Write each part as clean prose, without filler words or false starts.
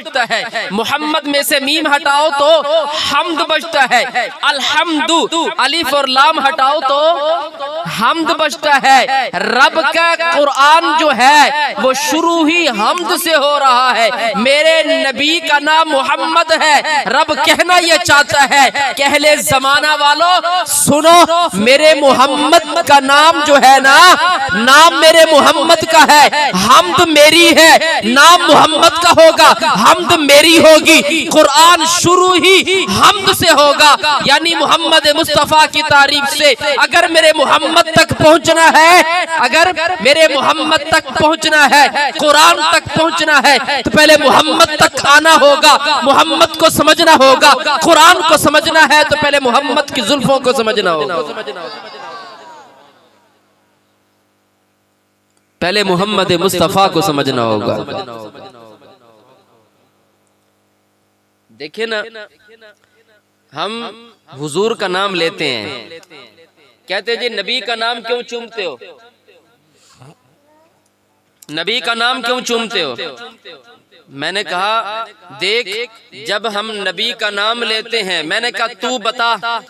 बचता है, मोहम्मद में से मीम हटाओ तो हमद बचता है, अल्हम्दु अलिफ और लाम हटाओ तो हमद बचता है। रब का कुरान जो है वो शुरू ही हमद से हो रहा है। मेरे नबी का नाम मोहम्मद है। रब कहना ये चाहता है कि अहले जमाना वालों सुनो, मेरे मोहम्मद का नाम जो है ना, नाम मेरे मोहम्मद का है, हमद मेरी है, नाम मोहम्मद का होगा, हमद मेरी होगी। कुरान शुरू ही हमद से होगा, यानी मोहम्मद मुस्तफा की तारीफ से। अगर मेरे मोहम्मद तक पहुंचना है, अगर मेरे मोहम्मद तक पहुंचना है, कुरान तक पहुंचना है, तो पहले मोहम्मद तक आना होगा, मोहम्मद को समझना होगा। कुरान को समझना है तो पहले मोहम्मद की जुल्फों को समझना होगा, पहले मोहम्मद मुस्तफा को समझना होगा। देखिए ना, हम हुजूर का नाम लेते हैं, कहते जी नबी का नाम क्यों चूमते हो, नबी का नाम क्यों चूमते हो। मैंने कहा देख, जब हम नबी का नाम लेते हैं, मैंने कहा तू बता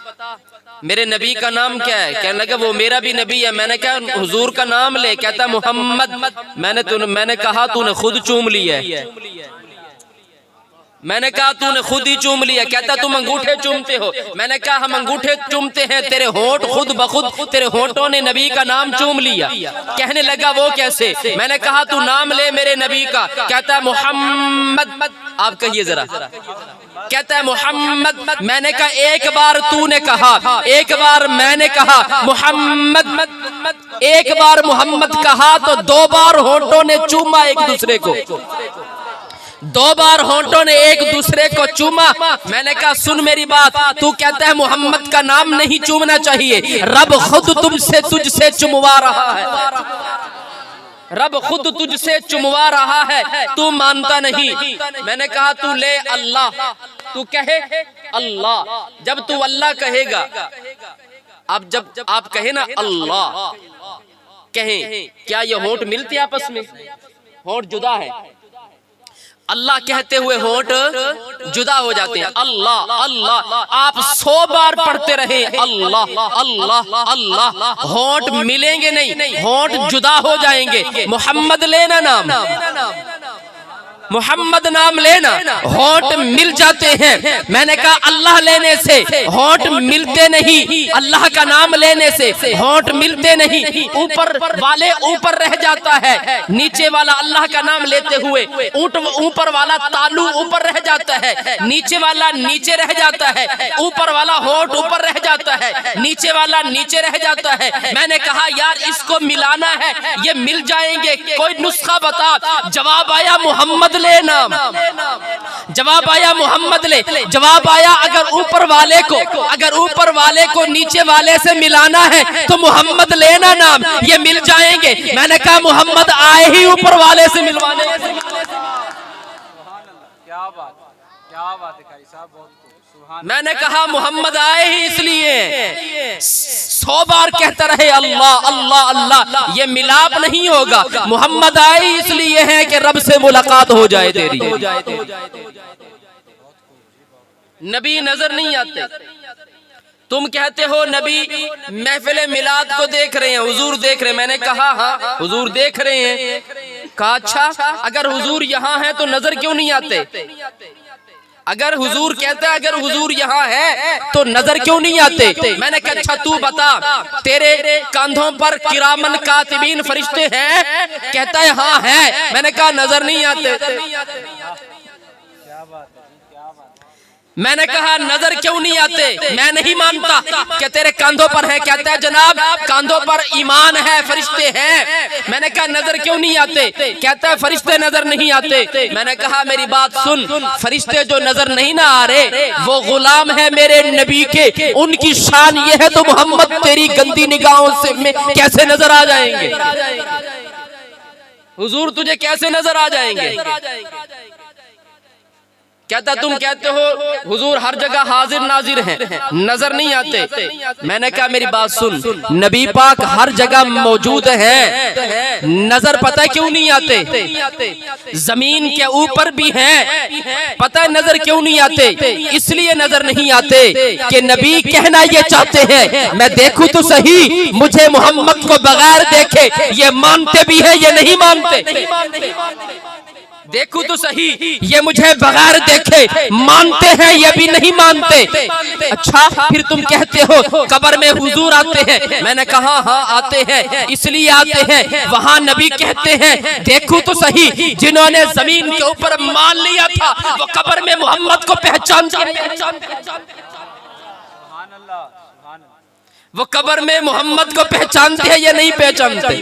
मेरे नबी का नाम क्या है। कहने लगा वो मेरा भी नबी है। मैंने कहा हुजूर का नाम ले। कहता मोहम्मद। मैंने कहा तूने खुद चूम लिया है। मैंने कहा तूने खुद ही चूम लिया। कहता तुम अंगूठे चूमते हो। मैंने कहा हम अंगूठे चूमते हैं, तेरे होंठ खुद बखुद तेरे होंठों ने नबी का नाम चूम लिया। कहने लगा वो कैसे। मैंने कहा तू नाम ले मेरे नबी का। कहता है मोहम्मद। आप कहिए जरा। कहता है मोहम्मद। मैंने कहा एक बार तूने कहा, एक बार मैंने कहा मोहम्मद, एक बार मोहम्मद कहा तो दो बार होंठों ने चूमा एक दूसरे को, दो बार होंठों ने एक दूसरे को चूमा। मैंने कहा सुन मेरी बात, तू कहता है मोहम्मद का नाम नहीं चूमना चाहिए, रब खुद तुझसे चुमवा रहा है, रब खुद तुझसे चुमवा रहा है, तू मानता नहीं। मैंने कहा तू ले अल्लाह, तू कहे अल्लाह। जब तू अल्लाह कहेगा, अब जब आप कहे ना अल्लाह कहें, क्या ये होंठ मिलते आपस में, होंठ जुदा है। अल्लाह कहते हुए होंठ जुदा हो जाते हैं। अल्लाह अल्लाह आप 100 बार पढ़ते रहे अल्लाह अल्लाह अल्लाह, होंठ मिलेंगे नहीं, होंठ जुदा हो जाएंगे। मोहम्मद लेना नाम, मोहम्मद नाम लेना, होंठ मिल जाते हैं। मैंने कहा अल्लाह लेने से होंठ मिलते नहीं, अल्लाह का नाम लेने से होंठ मिलते नहीं। ऊपर वाले ऊपर रह जाता है, नीचे वाला अल्लाह का नाम लेते हुए ऊपर वाला तालू ऊपर रह जाता है, नीचे वाला नीचे रह जाता है, ऊपर वाला होंठ ऊपर रह जाता है, नीचे वाला नीचे रह जाता है। मैंने कहा यार इसको मिलाना है, ये मिल जाएंगे, कोई नुस्खा बता। जवाब आया मोहम्मद ले नाम, जवाब आया मोहम्मद ले। जवाब आया अगर ऊपर वाले को नीचे वाले से मिलाना है तो मोहम्मद लेना नाम, ये मिल जाएंगे। मैंने कहा मोहम्मद आए ही ऊपर वाले से मिलवाने। क्या बात, क्या बात है कारी साहब, बहुत मैंने कहा मोहम्मद आए ही इसलिए 100 बार कहता रहे अल्लाह अल्लाह अल्लाह, ये मिलाप नहीं होगा। मोहम्मद आए ही इसलिए है कि रब से मुलाकात हो जाए तेरी। नबी नजर नहीं आते, तुम कहते हो नबी महफिल मिलाद को देख रहे हैं, हुजूर देख रहे हैं। मैंने कहा हाँ हुजूर देख रहे हैं। कहा अच्छा, अगर हुजूर यहाँ है तो नजर क्यों नहीं आते। अगर हुजूर कहता है अगर हुजूर यहाँ है तो नजर क्यों नहीं आते। मैंने कहा अच्छा तू बता, तेरे कंधों पर किरामन कातिबीन फरिश्ते हैं। कहता है हाँ है। मैंने कहा नजर नहीं आते। मैंने कहा नजर क्यों नहीं आते, मैं नहीं मानता कि तेरे कंधों पर है। कहता है जनाब कंधों पर ईमान है, फरिश्ते हैं। मैंने कहा नजर क्यों नहीं आते। कहता है फरिश्ते नजर नहीं आते। मैंने कहा मेरी बात सुन, फरिश्ते जो नजर नहीं ना आ रहे वो गुलाम है मेरे नबी के, उनकी शान ये है तो मोहम्मद तेरी गंदी निगाहों से में कैसे नजर आ जाएंगे। हुजूर तुझे कैसे नजर आ जाएंगे। कहता तुम कहते हो हुजूर हर जगह हाजिर नाजिर हैं, नजर नहीं आते। मैंने कहा मेरी बात सुन, नबी पाक हर जगह मौजूद हैं, नजर पता है क्यों नहीं आते? जमीन के ऊपर भी हैं, पता है नजर क्यों नहीं आते? इसलिए नजर नहीं आते कि नबी कहना ये चाहते हैं मैं देखूं तो सही, मुझे मोहम्मद को बगैर देखे ये मानते भी है ये नहीं मानते। देखूं तो सही, ये मुझे बगैर देखे मानते हैं ये भी नहीं मानते। अच्छा फिर तुम कहते हो कब्र में हुजूर आते हैं। मैंने कहा हाँ आते हैं, इसलिए आते हैं वहां नबी कहते हैं देखूं तो सही, जिन्होंने जमीन के ऊपर मान लिया था वो कब्र में मोहम्मद को पहचानते, वो कब्र में मोहम्मद को पहचानते हैं या नहीं पहचानते?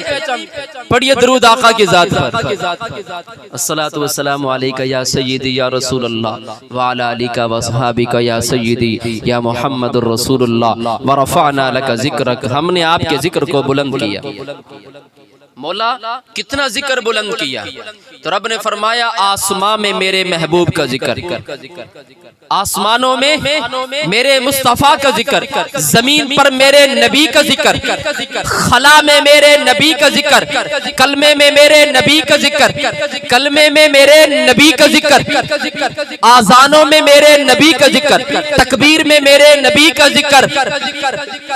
पढ़िए दुरूद आका की जात पर। अस्सलातु वस्सलामु अलैका या सय्यदी या रसूल अल्लाह व अला आलिका व असहाबिका या सय्यदी या मुहम्मदुर रसूलुल्लाह व रफ़अना लका ज़िक्रक। हमने आपके जिक्र को बुलंद किया। मौला कितना जिक्र बुलंद किया? तो रब ने फरमाया आसमां में मेरे महबूब का जिक्र, आसमानों में मेरे मुस्तफा का जिक्र, जमीन पर मेरे नबी का जिक्र, खला में मेरे नबी का जिक्र, कलमे में मेरे नबी का जिक्र, कलमे में मेरे नबी का जिक्र, आजानों में मेरे नबी का जिक्र, तकबीर में मेरे नबी का जिक्र।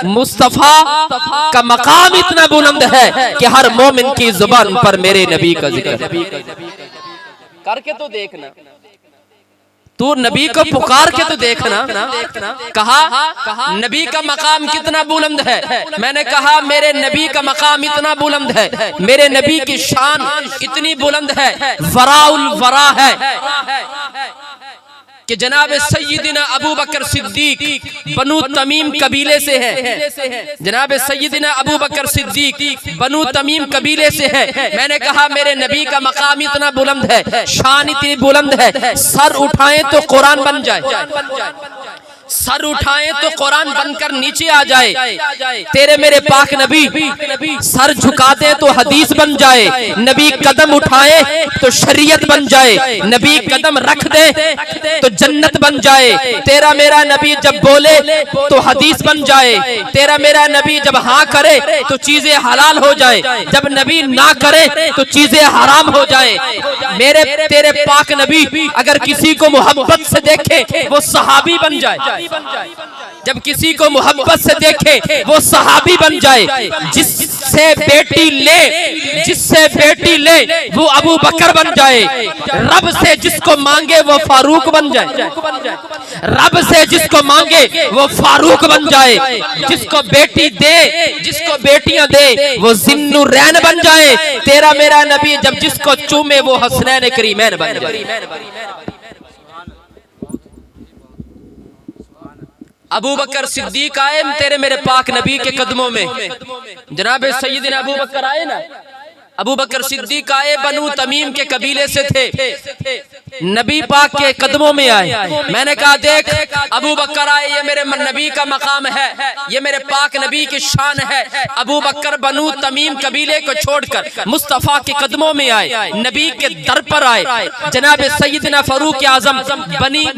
मुस्तफा का मकाम इतना बुलंद है कि हर मोमिन की जुबान पर मेरे नबी का जिक्र। करके तो देखना, तू नबी को पुकार के तो देखना। कहा नबी का मकाम कितना बुलंद है। मैंने कहा मेरे नबी का मकाम इतना बुलंद है, मेरे नबी की शान इतनी बुलंद है, वराउल वरा है कि जनाब सैयदना अबू बकर सिद्दीक बनु तमीम कबीले से है। जनाब सैयदना अबू बकर सिद्दीक बनु तमीम कबीले से है। मैंने कहा मेरे नबी का मकाम इतना बुलंद है, शान इतनी बुलंद है, सर उठाएं तो कुरान बन जाए, सर उठाएं तो कुरान बनकर नीचे आ जाए। तेरे मेरे पाक नबी सर झुका दे तो हदीस बन जाए, नबी कदम उठाए तो शरीयत बन जाए, नबी कदम रख दे तो जन्नत बन जाए। तेरा मेरा नबी जब बोले तो हदीस बन जाए, तेरा मेरा नबी जब हाँ करे तो चीजें हलाल हो जाए, जब नबी ना करे तो चीजें हराम हो जाए। मेरे तेरे पाक नबी अगर किसी को मोहब्बत से देखे वो सहाबी बन जाए, जब किसी को मोहब्बत से देखे वो सहाबी बन जाए। जिससे बेटी ले वो अबू बकर बन जाए, रब से जिसको मांगे वो फारूक बन जाए, रब से जिसको मांगे वो फारूक बन जाए। जिसको बेटी दे, जिसको बेटियां दे वो जिन्नुरैन बन जाए। तेरा मेरा नबी जब जिसको चूमे वो हसनैन करीमैन बन जाए। अबू बकर सिद्दीक आए तेरे मेरे पाक नबी के कदमों में, जनाब सैयदना अबू बकर आए ना, अबू बकर सिद्दीक आए बनु तमीम के कबीले से थे, नबी पाक के कदमों में आए। मैंने कहा देख अबू बकर आए, ये मेरे नबी का मकाम है, ये मेरे पाक नबी की शान है। अबू बकर बनु तमीम कबीले को छोड़कर मुस्तफा के कदमों में आए, नबी के दर पर आए। जनाब सैयदना फारूक आजम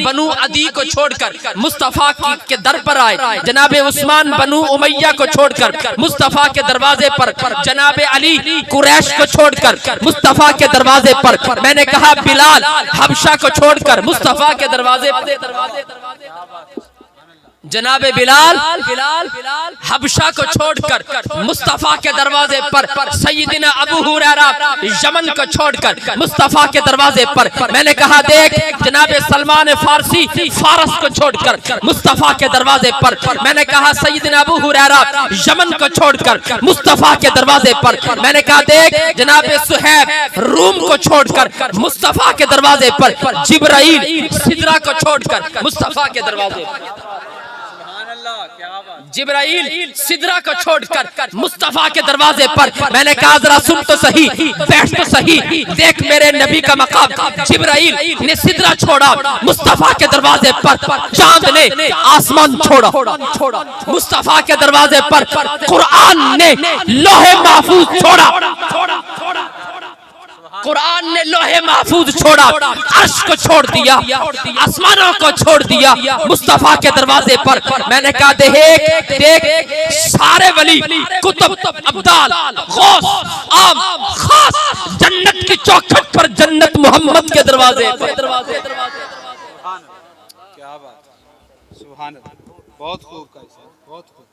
बनु अदी को छोड़कर मुस्तफा के दर पर आए। जनाब उस्मान बनु उमैया को छोड़कर मुस्तफा के दरवाजे पर, जनाब अली कुरैश को छोड़कर मुस्तफा के दरवाजे पर। मैंने कहा बिलाल हबशा को छोड़कर मुस्तफा के दरवाजे पर, जनाब बिलाल हबशा को छोड़कर मुस्तफा के दरवाजे पर, सैयदना अबू हुरैरा यमन को छोड़कर मुस्तफा के दरवाजे पर। मैंने कहा देख जनाब सलमान फारसी फारस को छोड़कर मुस्तफा के दरवाजे पर। मैंने कहा सैयदना अबू हुरैरा यमन को छोड़कर मुस्तफा के दरवाजे पर। मैंने कहा देख जनाब सुहैब रूम को छोड़कर मुस्तफा के दरवाजे पर, जिब्राइल सिदरा को छोड़कर मुस्तफा के दरवाजे पर, जिब्राइल सिदरा को छोड़कर मुस्तफा के दरवाजे पर। मैंने कहा जरा सुन तो सही, बैठ तो सही, देख मेरे नबी का मकाम। जिब्राइल ने सिदरा छोड़ा मुस्तफा के दरवाजे पर, चांद ने आसमान छोड़ा मुस्तफा के दरवाजे पर, कुरान ने लोहे महफूज छोड़ा कुरान ने लोहे महफूज छोड़ा, अर्श को छोड़ दिया, आसमानों को छोड़ दिया, मुस्तफा के दरवाजे पर। मैंने कहा देख देख, सारे वली, कुतुब, अब्दाल, गौस, आम, खास, जन्नत की चौखट पर, जन्नत मोहम्मद के दरवाजे पर। क्या बात, सुभान अल्लाह, बहुत खूब कारी साहब, बहुत खूब,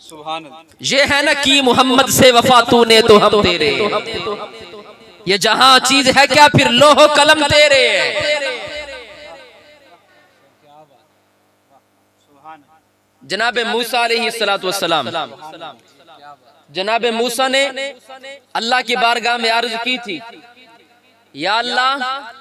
सुभान अल्लाह। ये है ना कि मोहम्मद से वफा तूने तो हम तेरे, ये जहां चीज है क्या फिर लोहो कलम तेरे। जनाबे मूसा अलैहिस्सलातु वस्सलाम, जनाबे मूसा ने अल्लाह की बारगाह में अर्ज की थी, या अल्लाह